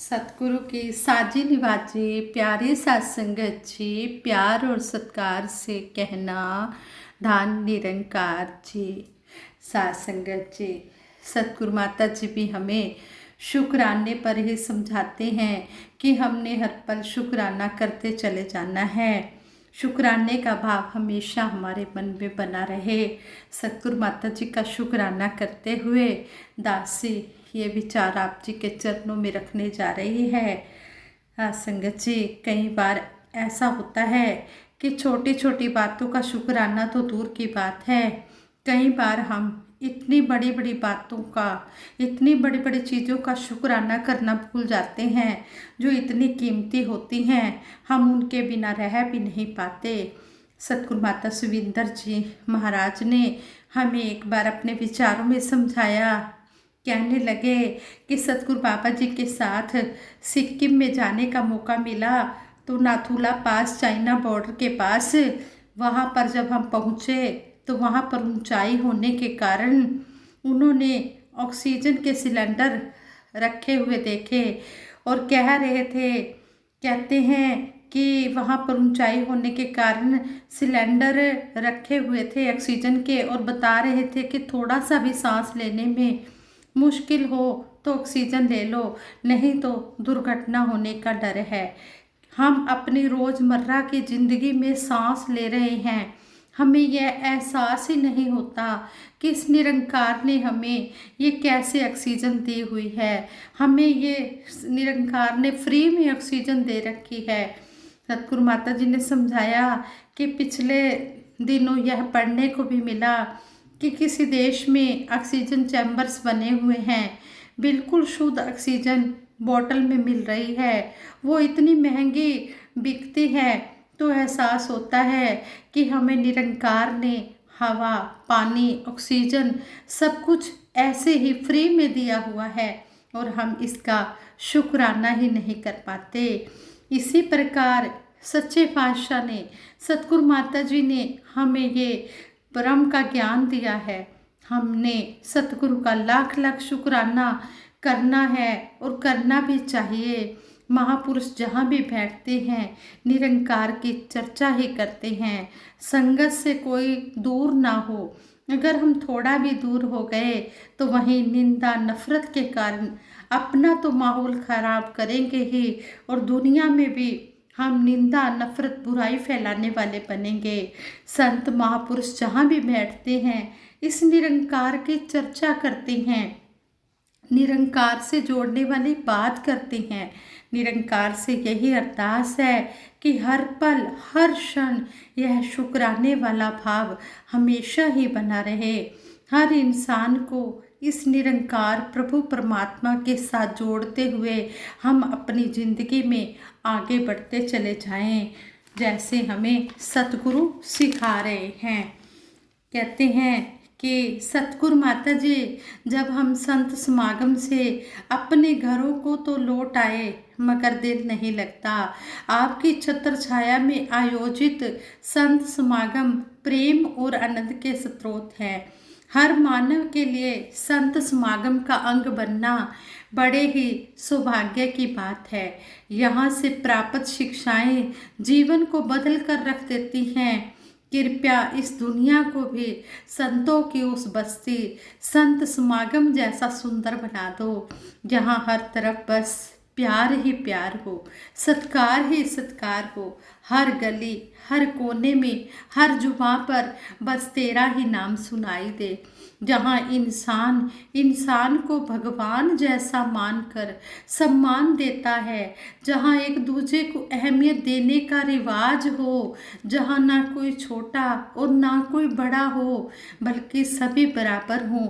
सतगुरु की साजी निवाजी प्यारे साथ संगत जी, प्यार और सत्कार से कहना धान निरंकार जी। साथ संगत जी, सतगुरु माता जी भी हमें शुक्राने पर ही समझाते हैं कि हमने हर पल शुक्राना करते चले जाना है। शुक्राने का भाव हमेशा हमारे मन में बना रहे। सतगुरु माता जी का शुक्राना करते हुए दासी ये विचार आप जी के चरणों में रखने जा रही है। हाँ संगत जी, कई बार ऐसा होता है कि छोटी छोटी बातों का शुक्राना तो दूर की बात है, कई बार हम इतनी बड़ी बड़ी बातों का, इतनी बड़ी बड़ी चीज़ों का शुक्राना करना भूल जाते हैं जो इतनी कीमती होती हैं, हम उनके बिना रह भी नहीं पाते। सतगुरु माता सुविंदर जी महाराज ने हमें एक बार अपने विचारों में समझाया। कहने लगे कि सतगुरु बाबा जी के साथ सिक्किम में जाने का मौका मिला तो नाथुला पास, चाइना बॉर्डर के पास, वहाँ पर जब हम पहुँचे तो वहाँ पर ऊंचाई होने के कारण उन्होंने ऑक्सीजन के सिलेंडर रखे हुए देखे और कह रहे थे, कहते हैं कि वहाँ पर ऊंचाई होने के कारण सिलेंडर रखे हुए थे ऑक्सीजन के, और बता रहे थे कि थोड़ा सा भी सांस लेने में मुश्किल हो तो ऑक्सीजन ले लो, नहीं तो दुर्घटना होने का डर है। हम अपनी रोज़मर्रा की ज़िंदगी में सांस ले रहे हैं, हमें यह एहसास ही नहीं होता कि इस निरंकार ने हमें ये कैसे ऑक्सीजन दी हुई है, हमें ये निरंकार ने फ्री में ऑक्सीजन दे रखी है। सतगुरु माता जी ने समझाया कि पिछले दिनों यह पढ़ने को भी मिला कि किसी देश में ऑक्सीजन चैम्बर्स बने हुए हैं, बिल्कुल शुद्ध ऑक्सीजन बोतल में मिल रही है, वो इतनी महंगी बिकती है। तो एहसास होता है कि हमें निरंकार ने हवा, पानी, ऑक्सीजन सब कुछ ऐसे ही फ्री में दिया हुआ है और हम इसका शुक्राना ही नहीं कर पाते। इसी प्रकार सच्चे पातशाह ने, सतगुरु माता जी ने हमें ये ब्रह्म का ज्ञान दिया है। हमने सतगुरु का लाख लाख शुक्राना करना है और करना भी चाहिए। महापुरुष जहाँ भी बैठते हैं निरंकार की चर्चा ही करते हैं। संगत से कोई दूर ना हो, अगर हम थोड़ा भी दूर हो गए तो वहीं निंदा नफरत के कारण अपना तो माहौल खराब करेंगे ही और दुनिया में भी हम निंदा नफरत बुराई फैलाने वाले बनेंगे। संत महापुरुष जहाँ भी बैठते हैं इस निरंकार की चर्चा करते हैं, निरंकार से जोड़ने वाली बात करते हैं। निरंकार से यही अरदास है कि हर पल हर क्षण यह शुक्राने वाला भाव हमेशा ही बना रहे। हर इंसान को इस निरंकार प्रभु परमात्मा के साथ जोड़ते हुए हम अपनी ज़िंदगी में आगे बढ़ते चले जाएं, जैसे हमें सतगुरु सिखा रहे हैं। कहते हैं कि सतगुरु माता जी जब हम संत समागम से अपने घरों को तो लौट आए मगर दिल नहीं लगता। आपकी छत्र छाया में आयोजित संत समागम प्रेम और आनंद के स्रोत है। हर मानव के लिए संत समागम का अंग बनना बड़े ही सौभाग्य की बात है। यहाँ से प्राप्त शिक्षाएं जीवन को बदल कर रख देती हैं। कृपया इस दुनिया को भी संतों की उस बस्ती संत समागम जैसा सुंदर बना दो, जहाँ हर तरफ बस प्यार ही प्यार हो, सत्कार ही सत्कार हो। हर गली, हर कोने में, हर जुबां पर बस तेरा ही नाम सुनाई दे। जहाँ इंसान इंसान को भगवान जैसा मानकर सम्मान देता है, जहाँ एक दूसरे को अहमियत देने का रिवाज हो, जहाँ ना कोई छोटा और ना कोई बड़ा हो बल्कि सभी बराबर हों,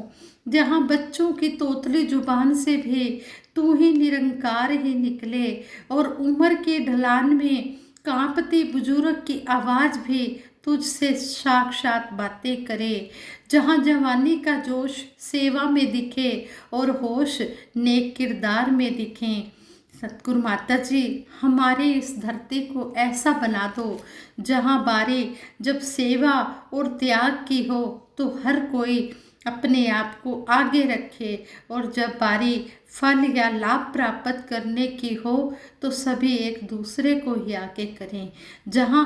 जहाँ बच्चों की तोतली जुबान से भी तू ही निरंकार ही निकले और उम्र के ढलान में कांपती बुजुर्ग की आवाज़ भी तुझसे साक्षात बातें करे, जहाँ जवानी का जोश सेवा में दिखे और होश नेक किरदार में दिखें। सतगुरु माता जी हमारे इस धरती को ऐसा बना दो जहाँ बारी जब सेवा और त्याग की हो तो हर कोई अपने आप को आगे रखे और जब बारी फल या लाभ प्राप्त करने की हो तो सभी एक दूसरे को ही आगे करें। जहाँ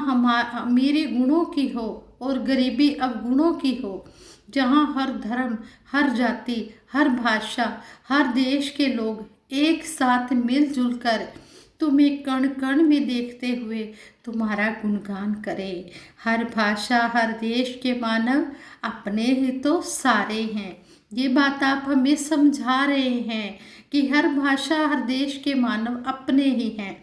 अमीरी गुणों की हो और गरीबी अवगुणों की हो, जहाँ हर धर्म, हर जाति, हर भाषा, हर देश के लोग एक साथ मिलजुल कर तुम्हें कण कण में देखते हुए तुम्हारा गुणगान करें। हर भाषा, हर देश के मानव अपने ही तो सारे हैं। ये बात आप हमें समझा रहे हैं कि हर भाषा, हर देश के मानव अपने ही हैं।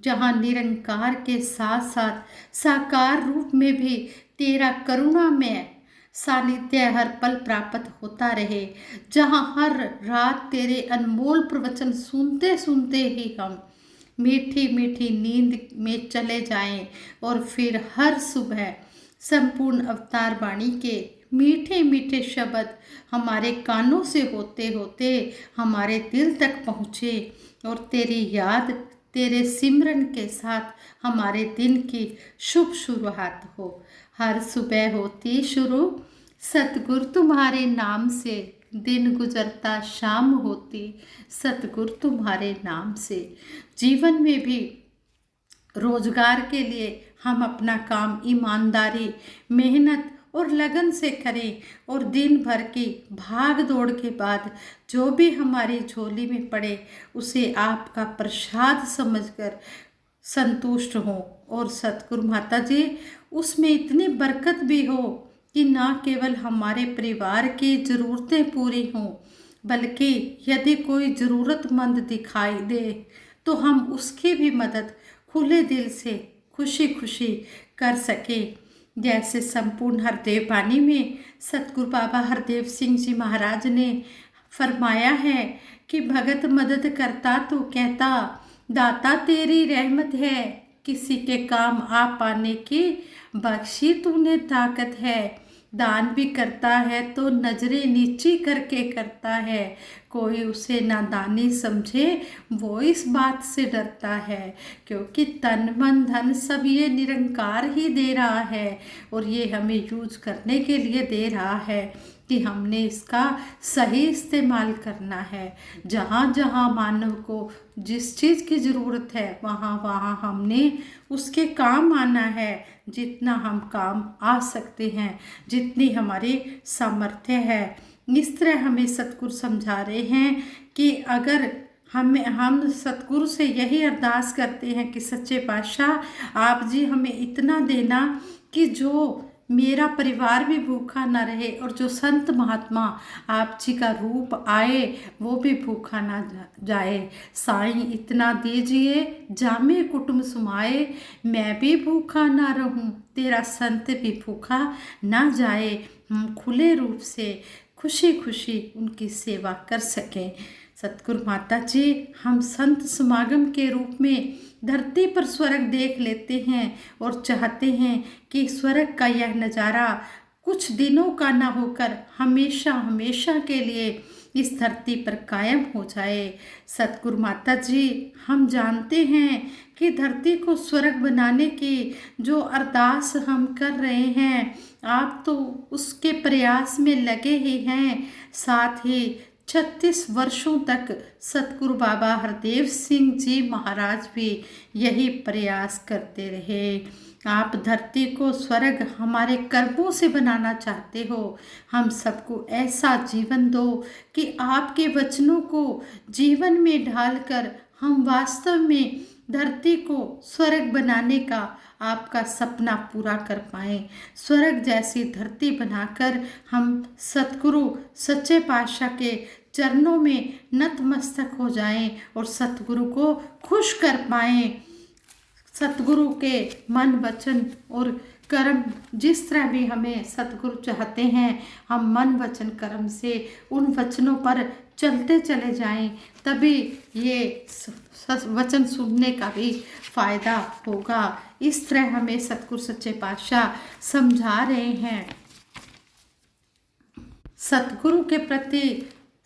जहाँ निरंकार के साथ साथ साकार रूप में भी तेरा करुणा में सानिध्य हर पल प्राप्त होता रहे। जहाँ हर रात तेरे अनमोल प्रवचन सुनते सुनते ही हम मीठी मीठी नींद में चले जाएं और फिर हर सुबह संपूर्ण अवतार वाणी के मीठे मीठे शब्द हमारे कानों से होते होते हमारे दिल तक पहुँचे और तेरी याद, तेरे सिमरन के साथ हमारे दिन की शुभ शुरुआत हो। हर सुबह होती शुरू सतगुरु तुम्हारे नाम से, दिन गुजरता शाम होती सतगुरु तुम्हारे नाम से। जीवन में भी रोजगार के लिए हम अपना काम ईमानदारी, मेहनत और लगन से करें और दिन भर की भाग दौड़ के बाद जो भी हमारी झोली में पड़े उसे आपका प्रसाद समझकर संतुष्ट हों। और सतगुरु माता जी, उसमें इतनी बरकत भी हो कि ना केवल हमारे परिवार की ज़रूरतें पूरी हों, बल्कि यदि कोई ज़रूरतमंद दिखाई दे तो हम उसकी भी मदद खुले दिल से खुशी खुशी कर सके। जैसे संपूर्ण हरदेव वाणी में सतगुरु बाबा हरदेव सिंह जी महाराज ने फरमाया है कि भगत मदद करता तो कहता, दाता तेरी रहमत है, किसी के काम आ पाने की बख्शी तूने ताकत है। दान भी करता है तो नजरें नीची करके करता है, कोई उसे नादानी समझे वो इस बात से डरता है, क्योंकि तन मन धन सब ये निरंकार ही दे रहा है और ये हमें यूज करने के लिए दे रहा है कि हमने इसका सही इस्तेमाल करना है। जहाँ जहाँ मानव को जिस चीज़ की ज़रूरत है वहाँ वहाँ हमने उसके काम आना है। जितना हम काम आ सकते हैं, जितनी हमारी सामर्थ्य है, इस तरह हमें सतगुरु समझा रहे हैं कि अगर हम सतगुरु से यही अरदास करते हैं कि सच्चे पातशाह आप जी हमें इतना देना कि जो मेरा परिवार भी भूखा ना रहे और जो संत महात्मा आप जी का रूप आए वो भी भूखा ना जाए। साईं इतना दीजिए जामे कुटुंब सुमाए, मैं भी भूखा ना रहूं, तेरा संत भी भूखा ना जाए। हम खुले रूप से खुशी खुशी उनकी सेवा कर सकें। सतगुरु माता जी, हम संत समागम के रूप में धरती पर स्वर्ग देख लेते हैं और चाहते हैं कि स्वर्ग का यह नज़ारा कुछ दिनों का ना होकर हमेशा हमेशा के लिए इस धरती पर कायम हो जाए। सतगुरु माता जी, हम जानते हैं कि धरती को स्वर्ग बनाने की जो अरदास हम कर रहे हैं, आप तो उसके प्रयास में लगे ही हैं। साथ ही 36 वर्षों तक सतगुरु बाबा हरदेव सिंह जी महाराज भी यही प्रयास करते रहे। आप धरती को स्वर्ग हमारे कर्मों से बनाना चाहते हो। हम सबको ऐसा जीवन दो कि आपके वचनों को जीवन में ढालकर हम वास्तव में धरती को स्वर्ग बनाने का आपका सपना पूरा कर पाएं। स्वर्ग जैसी धरती बनाकर हम सतगुरु सच्चे पातशाह के चरणों में नतमस्तक हो जाएं और सतगुरु को खुश कर पाएं। सतगुरु के मन वचन और कर्म जिस तरह भी हमें सतगुरु चाहते हैं, हम मन वचन कर्म से उन वचनों पर चलते चले जाएं, तभी ये वचन सुनने का भी फायदा होगा। इस तरह हमें सतगुरु सच्चे पातशाह समझा रहे हैं। सतगुरु के प्रति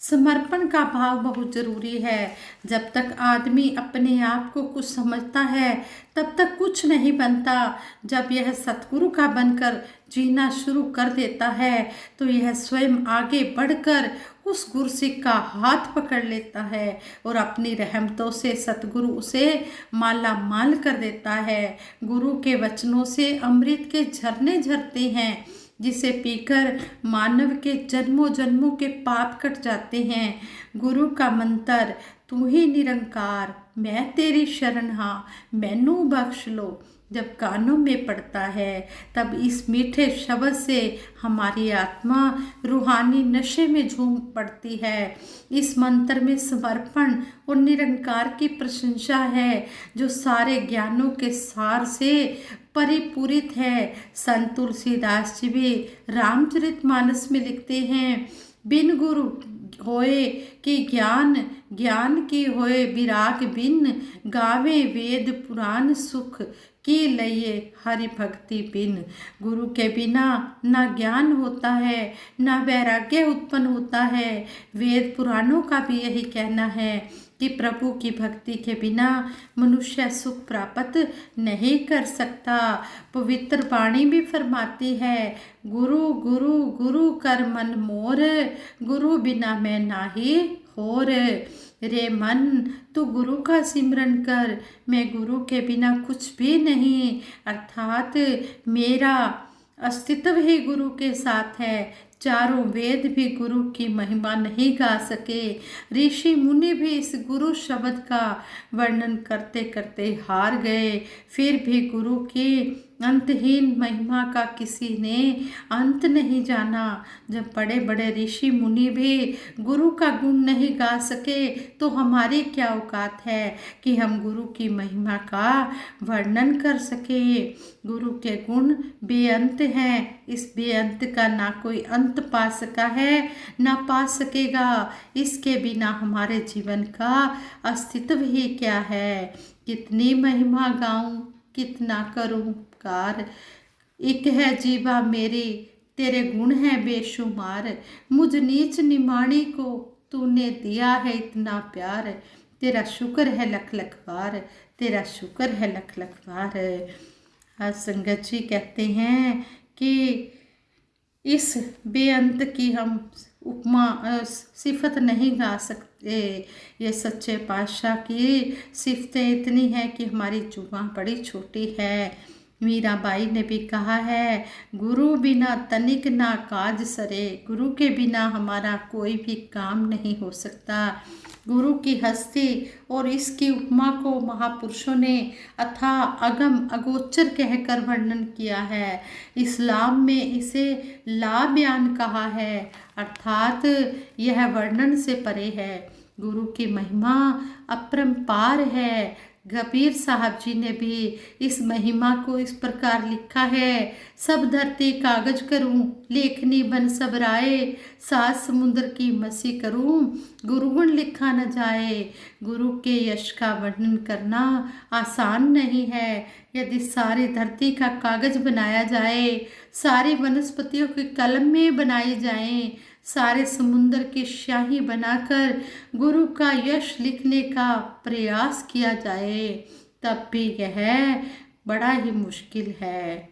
समर्पण का भाव बहुत जरूरी है। जब तक आदमी अपने आप को कुछ समझता है तब तक कुछ नहीं बनता। जब यह सतगुरु का बनकर जीना शुरू कर देता है तो यह स्वयं आगे बढ़कर उस गुरसिक का हाथ पकड़ लेता है और अपनी रहमतों से सतगुरु उसे माला माल कर देता है। गुरु के वचनों से अमृत के झरने झरते हैं जिसे पीकर मानव के जन्मों जन्मों के पाप कट जाते हैं। गुरु का मंत्र, तू ही निरंकार मैं तेरी शरण हाँ मैनू बख्श लो, जब कानों में पड़ता है तब इस मीठे शब्द से हमारी आत्मा रूहानी नशे में झूम पड़ती है। इस मंत्र में समर्पण और निरंकार की प्रशंसा है जो सारे ज्ञानों के सार से परिपूरित है। संत तुलसीदास जी भी रामचरितमानस में लिखते हैं, बिन गुरु होए कि ज्ञान, ज्ञान की होए विराग बिन, गावे वेद पुराण सुख की लइए हरि भक्ति बिन। गुरु के बिना ना ज्ञान होता है ना वैराग्य उत्पन्न होता है। वेद पुराणों का भी यही कहना है कि प्रभु की भक्ति के बिना मनुष्य सुख प्राप्त नहीं कर सकता। पवित्र वाणी भी फरमाती है, गुरु गुरु गुरु कर मन मोर, गुरु बिना मैं नाही होर। रे मन तू गुरु का सिमरन कर, मैं गुरु के बिना कुछ भी नहीं। अर्थात मेरा अस्तित्व ही गुरु के साथ है। चारों वेद भी गुरु की महिमा नहीं गा सके। ऋषि मुनि भी इस गुरु शब्द का वर्णन करते करते हार गए। फिर भी गुरु की अंतहीन महिमा का किसी ने अंत नहीं जाना। जब बड़े बड़े ऋषि मुनि भी गुरु का गुण नहीं गा सके तो हमारी क्या औकात है कि हम गुरु की महिमा का वर्णन कर सके। गुरु के गुण बेअंत हैं। इस बेअंत का ना कोई अंत पा सका है ना पा सकेगा। इसके बिना हमारे जीवन का अस्तित्व ही क्या है। कितनी महिमा गाऊं कितना करूं कार, एक है जीवा मेरी तेरे गुण हैं बेशुमार। मुझ नीच निमाणी को तूने दिया है इतना प्यार, तेरा शुक्र है लख लख बार, तेरा शुक्र है लख लख बार। आज संगत जी कहते हैं कि इस बेअंत की हम उपमा सिफत नहीं गा सकते। ये सच्चे पातशाह की सिफतें इतनी हैं कि हमारी जुबां बड़ी छोटी है। मीराबाई ने भी कहा है, गुरु बिना तनिक ना काज सरे। गुरु के बिना हमारा कोई भी काम नहीं हो सकता। गुरु की हस्ती और इसकी उपमा को महापुरुषों ने अथाह अगम अगोचर कहकर वर्णन किया है। इस्लाम में इसे ला बयान कहा है, अर्थात यह वर्णन से परे है। गुरु की महिमा अपरंपार है। कबीर साहब जी ने भी इस महिमा को इस प्रकार लिखा है, सब धरती कागज करूं लेखनी बन सब राय, सात समुद्र की मसी करूं गुरुगुण लिखा न जाए। गुरु के यश का वर्णन करना आसान नहीं है। यदि सारी धरती का कागज बनाया जाए, सारी वनस्पतियों की कलम में बनाई जाएं, सारे समुद्र की स्याही बनाकर गुरु का यश लिखने का प्रयास किया जाए तब भी यह बड़ा ही मुश्किल है।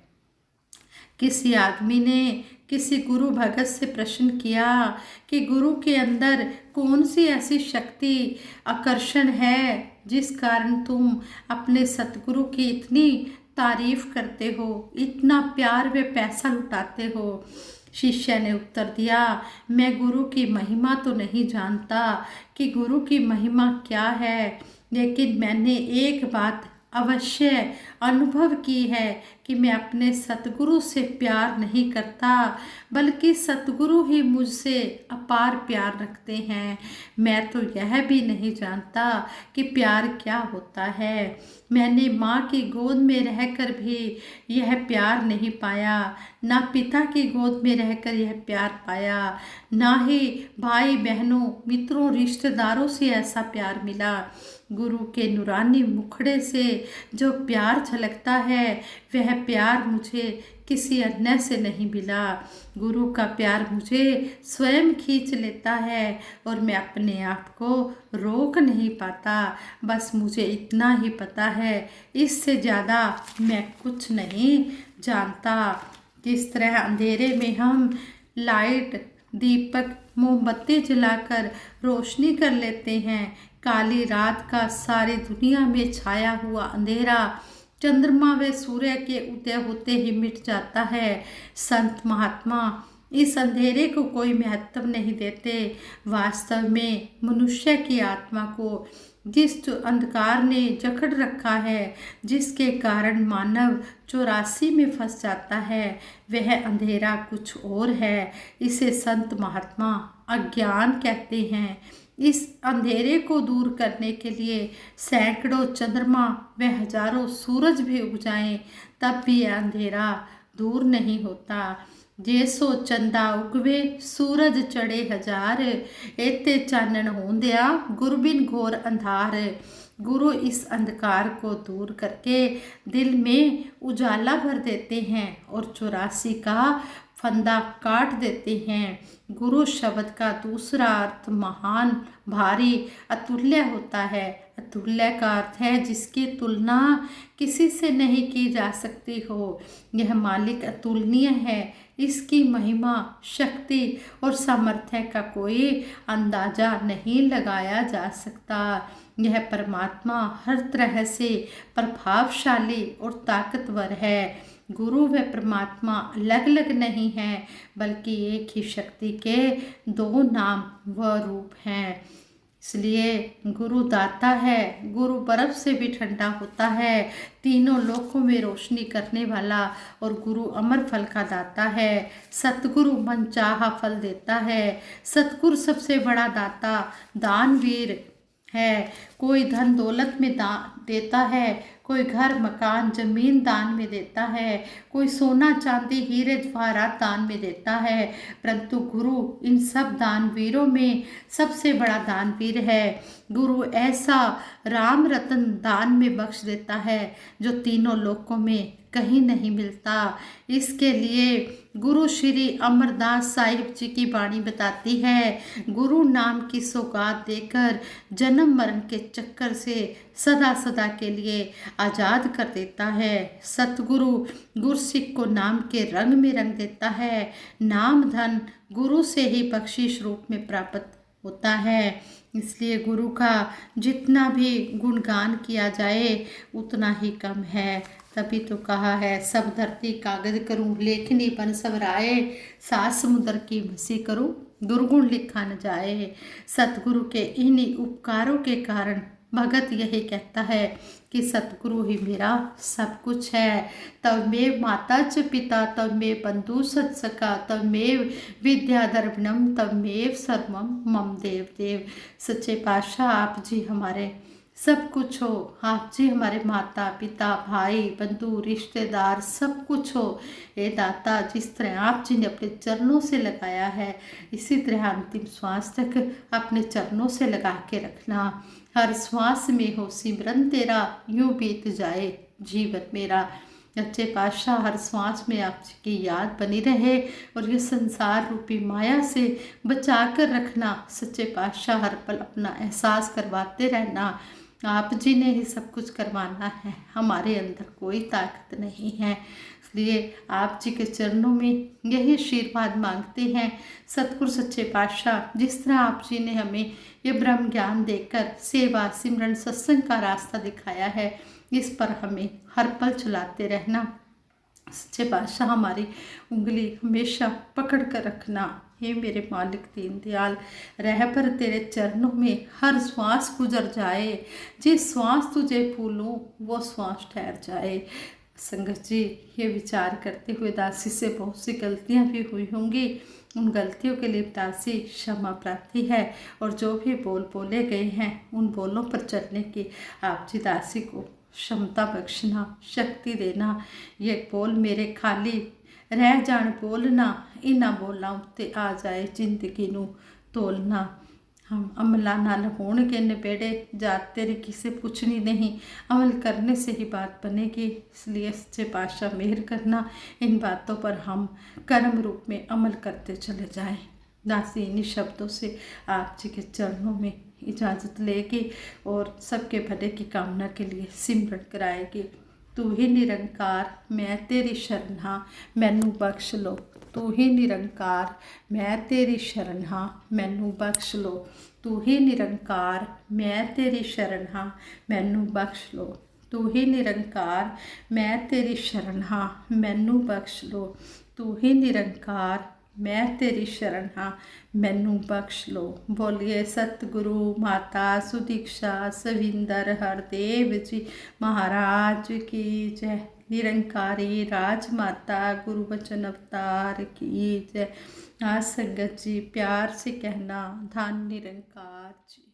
किसी आदमी ने किसी गुरु भगत से प्रश्न किया कि गुरु के अंदर कौन सी ऐसी शक्ति आकर्षण है जिस कारण तुम अपने सतगुरु की इतनी तारीफ करते हो, इतना प्यार व पैसा लुटाते हो। शिष्य ने उत्तर दिया, मैं गुरु की महिमा तो नहीं जानता कि गुरु की महिमा क्या है, लेकिन मैंने एक बात अवश्य अनुभव की है कि मैं अपने सतगुरु से प्यार नहीं करता, बल्कि सतगुरु ही मुझसे अपार प्यार रखते हैं। मैं तो यह भी नहीं जानता कि प्यार क्या होता है। मैंने माँ की गोद में रहकर भी यह प्यार नहीं पाया, ना पिता की गोद में रहकर यह प्यार पाया, ना ही भाई बहनों मित्रों रिश्तेदारों से ऐसा प्यार मिला। गुरु के नूरानी मुखड़े से जो प्यार झलकता है वह प्यार मुझे किसी अन्य से नहीं मिला। गुरु का प्यार मुझे स्वयं खींच लेता है और मैं अपने आप को रोक नहीं पाता। बस मुझे इतना ही पता है, इससे ज़्यादा मैं कुछ नहीं जानता। जिस तरह अंधेरे में हम लाइट, दीपक, मोमबत्ती जलाकर रोशनी कर लेते हैं, काली रात का सारी दुनिया में छाया हुआ अंधेरा चंद्रमा व सूर्य के उदय होते ही मिट जाता है। संत महात्मा इस अंधेरे को कोई महत्व नहीं देते। वास्तव में मनुष्य की आत्मा को जिस अंधकार ने जकड़ रखा है, जिसके कारण मानव 84 में फंस जाता है, वह अंधेरा कुछ और है। इसे संत महात्मा अज्ञान कहते हैं। इस अंधेरे को दूर करने के लिए सैकड़ों चंद्रमा व हजारों सूरज भी उग जाएं, तब भी यह अंधेरा दूर नहीं होता। जैसो चंदा उगवे सूरज चढ़े हजार, एते चानन होंदिया गुरबिन घोर अंधार। गुरु इस अंधकार को दूर करके दिल में उजाला भर देते हैं और 84 का फंदा काट देते हैं। गुरु शब्द का दूसरा अर्थ महान, भारी, अतुल्य होता है। अतुल्य का अर्थ है जिसकी तुलना किसी से नहीं की जा सकती हो। यह मालिक अतुलनीय है। इसकी महिमा, शक्ति और सामर्थ्य का कोई अंदाजा नहीं लगाया जा सकता। यह परमात्मा हर तरह से प्रभावशाली और ताकतवर है। गुरु व परमात्मा अलग अलग नहीं हैं, बल्कि एक ही शक्ति के दो नाम व रूप हैं। इसलिए गुरु दाता है, गुरु बर्फ से भी ठंडा होता है, तीनों लोकों में रोशनी करने वाला, और गुरु अमर फल का दाता है। सतगुरु मनचाहा फल देता है। सतगुरु सबसे बड़ा दाता, दानवीर है। कोई धन दौलत में देता है, कोई घर मकान जमीन दान में देता है, कोई सोना चांदी हीरे जवाहरात दान में देता है, परंतु गुरु इन सब दानवीरों में सबसे बड़ा दानवीर है। गुरु ऐसा राम रतन दान में बख्श देता है जो तीनों लोकों में कहीं नहीं मिलता। इसके लिए गुरु श्री अमरदास साहिब जी की वाणी बताती है, गुरु नाम की सौगात देकर जन्म मरण के चक्कर से सदा सदा के लिए आज़ाद कर देता है। सतगुरु गुरसिख को नाम के रंग में रंग देता है। नाम धन गुरु से ही बख्शिश रूप में प्राप्त होता है। इसलिए गुरु का जितना भी गुणगान किया जाए उतना ही कम है। तभी तो कहा है, सब धरती कागज करूं लेखनी बन सबराए, सात समुद्र की मसी करूं दुर्गुण लिखा न जाए। सतगुरु के इन्हीं उपकारों के कारण भगत यही कहता है कि सतगुरु ही मेरा सब कुछ है। तब में माता च पिता, तब में बंधु सत सका, तब में विद्या दर्पणम, तब में सर्वम मम देव देव। सच्चे पातशाह आप जी हमारे सब कुछ हो। आप जी हमारे माता पिता भाई बंधु रिश्तेदार सब कुछ हो। ये दाता, जिस तरह आप जी ने अपने चरणों से लगाया है, इसी तरह अंतिम श्वास तक अपने चरणों से लगा के रखना। हर श्वास में हो सिमरन तेरा, यूं बीत जाए जीवन मेरा। सच्चे पातशाह हर श्वास में आपकी याद बनी रहे और ये संसार रूपी माया से बचा कर रखना। सच्चे पातशाह हर पल अपना एहसास करवाते रहना। आप जी ने ही सब कुछ करवाना है, हमारे अंदर कोई ताकत नहीं है। इसलिए आप जी के चरणों में यही आशीर्वाद मांगते हैं। सतगुरु सच्चे पातशाह जिस तरह आप जी ने हमें ये ब्रह्म ज्ञान देकर सेवा सिमरन सत्संग का रास्ता दिखाया है, इस पर हमें हर पल चलाते रहना। सच्चे पातशाह हमारी उंगली हमेशा पकड़ कर रखना। हे मेरे मालिक दीनदयाल, रह पर तेरे चरणों में हर श्वास गुजर जाए। जिस श्वास तुझे भूलूं वो श्वास ठहर जाए। संगत जी, ये विचार करते हुए दासी से बहुत सी गलतियां भी हुई होंगी। उन गलतियों के लिए दासी क्षमा प्रार्थी है, और जो भी बोल बोले गए हैं उन बोलों पर चलने की आप जी दासी को क्षमता बख्शना, शक्ति देना। ये बोल मेरे खाली रह जान बोलना, इन्हां बोलां उत्ते आ जाए जिंदगी नूं तोलना। हम अमला नाल होणगे निबेड़े, जात तेरी किसे पूछनी नहीं, अमल करने से ही बात बनेगी। इसलिए सच्चे पातशाह मेहर करना, इन बातों पर हम कर्म रूप में अमल करते चले जाएं। दासी इन्हीं शब्दों से आप जी के चरणों में इजाज़त लेगी और सबके भले की कामना के लिए सिमरन कराएगी। तू ही निरंकार मैं तेरी शरण हाँ, मैनू बख्श लो। तू ही निरंकार मैं तेरी शरण हाँ, मैनू बख्श लो। तू ही निरंकार मैं तेरी शरण हाँ, मैनू बख्श लो। तू ही निरंकार मैं तेरी शरण हाँ, मैनू बख्श लो। तू ही निरंकार मैं तेरी शरण हाँ, मैनू बख्श लो। बोलिए सतगुरु माता सुदीक्षा सविंदर हरदेव जी महाराज की जय। निरंकारी राजमाता गुरु वचन अवतार की जय। आज संगत जी प्यार से कहना धन निरंकार जी।